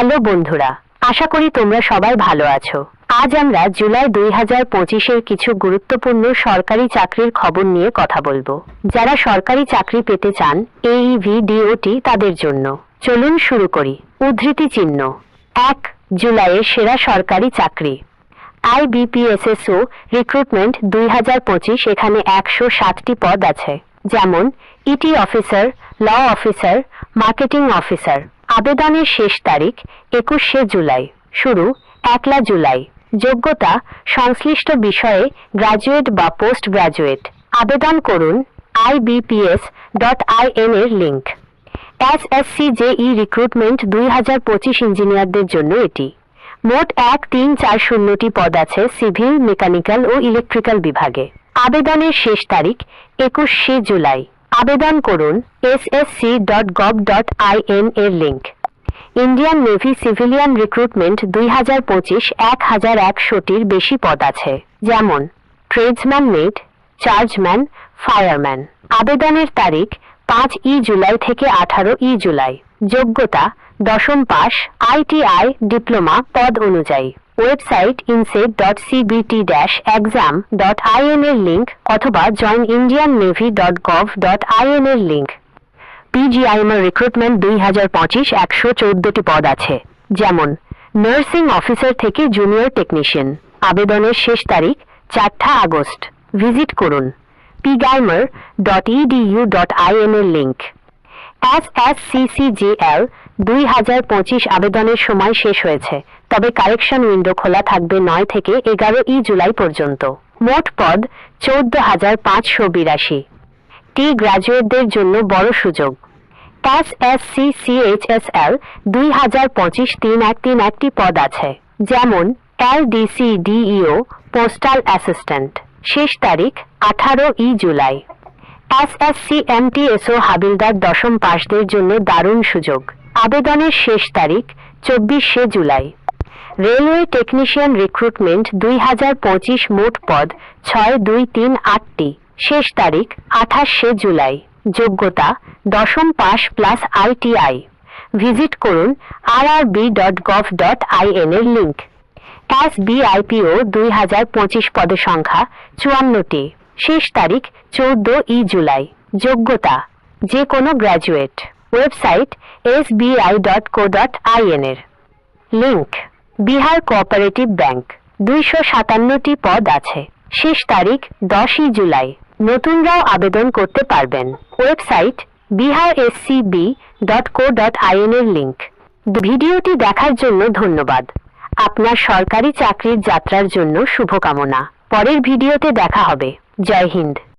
Hello বন্ধুরা, আশা করি তোমরা সবাই ভালো আছো। আজ আমরা জুলাই 2025-এর কিছু গুরুত্বপূর্ণ সরকারি চাকরির খবর নিয়ে কথা বলবো। যারা সরকারি চাকরি পেতে চান, এই ভিডিওটি তাদের জন্য। চলুন শুরু করি। উদ্ধৃতি চিহ্ন 1 জুলাইয়ের সেরা সরকারি চাকরি। IBPSSO recruitment 2025। এখানে 160টি পদ আছে, যেমন IT officer, law officer, marketing officer. আবেদনের শেষ তারিখ 21শে জুলাই। শুরু 1 জুলাই। যোগ্যতা সংশ্লিষ্ট বিষয়ে গ্রাজুয়েট বা পোস্ট গ্রাজুয়েট। আবেদন করুন ibps.in এর লিঙ্ক। SSCJE রিক্রুটমেন্ট 2025 ইঞ্জিনিয়ারদের জন্য এটি। মোট 1340টি পদ আছে সিভিল, মেকানিক্যাল ও ইলেকট্রিক্যাল বিভাগে। আবেদনের শেষ তারিখ 21শে জুলাই। আবেদন করুন ssc.gov.in এর link. Indian navy civilian recruitment 2025 1100টির বেশি পদ আছে, যেমন ট্রেডসম্যান মেট, চার্জম্যান, ফায়ারম্যান। আবেদনের তারিখ 5 জুলাই থেকে 18 জুলাই। যোগ্যতা 10ম পাস, ITI ডিপ্লোমা। পদ অনুযায়ী ওয়েবসাইট insed.cbt-exam.in এর লিঙ্ক অথবা joinindiannavy.gov.in এর লিঙ্ক। PGIMR রিক্রুটমেন্ট 2025 114টি পদ আছে, যেমন নার্সিং অফিসার থেকে জুনিয়র টেকনিশিয়ান। আবেদনের শেষ তারিখ 4 আগস্ট। ভিজিট করুন pgimr.edu.in এর লিঙ্ক। SSCCJL 2025 আবেদনের সময় শেষ হয়েছে, তবে কারেকশন উইন্ডো খোলা থাকবে 9 থেকে 11 জুলাই পর্যন্ত। মোট পদ 14,582। গ্রাজুয়েটদের জন্য বড় সুযোগ। SSCCHSL 2025 3131টি পদ আছে, যেমন LDC-DEO পোস্টাল অ্যাসিস্ট্যান্ট। শেষ তারিখ 18 জুলাই। SSC-MTSO হাবিলদার 10ম পাসদের জন্য দারুণ সুযোগ। আবেদনের শেষ তারিখ 24শে জুলাই। রেলওয়ে টেকনিশিয়ান রিক্রুটমেন্ট 2025 মোট পদ 6238টি। শেষ তারিখ 28শে জুলাই। যোগ্যতা 10ম পাস প্লাস ITI। ভিজিট করুন rrb.gov.in এর লিঙ্ক। SBIPO 2025 পদের সংখ্যা 54টি। শেষ তারিখ 14 জুলাই। যোগ্যতা যে কোনো গ্র্যাজুয়েট। ওয়েবসাইট sbi.co.in এর লিঙ্ক। বিহার কোঅপারেটিভ ব্যাংক 257টি পদ আছে। শেষ তারিখ 10 জুলাই। নতুনরাও আবেদন করতে পারবেন। ওয়েবসাইট biharscb.co.in এর লিঙ্ক। ভিডিওটি দেখার জন্য ধন্যবাদ। আপনার সরকারি চাকরির যাত্রার জন্য শুভকামনা। পরের ভিডিওতে দেখা হবে। জয় হিন্দ।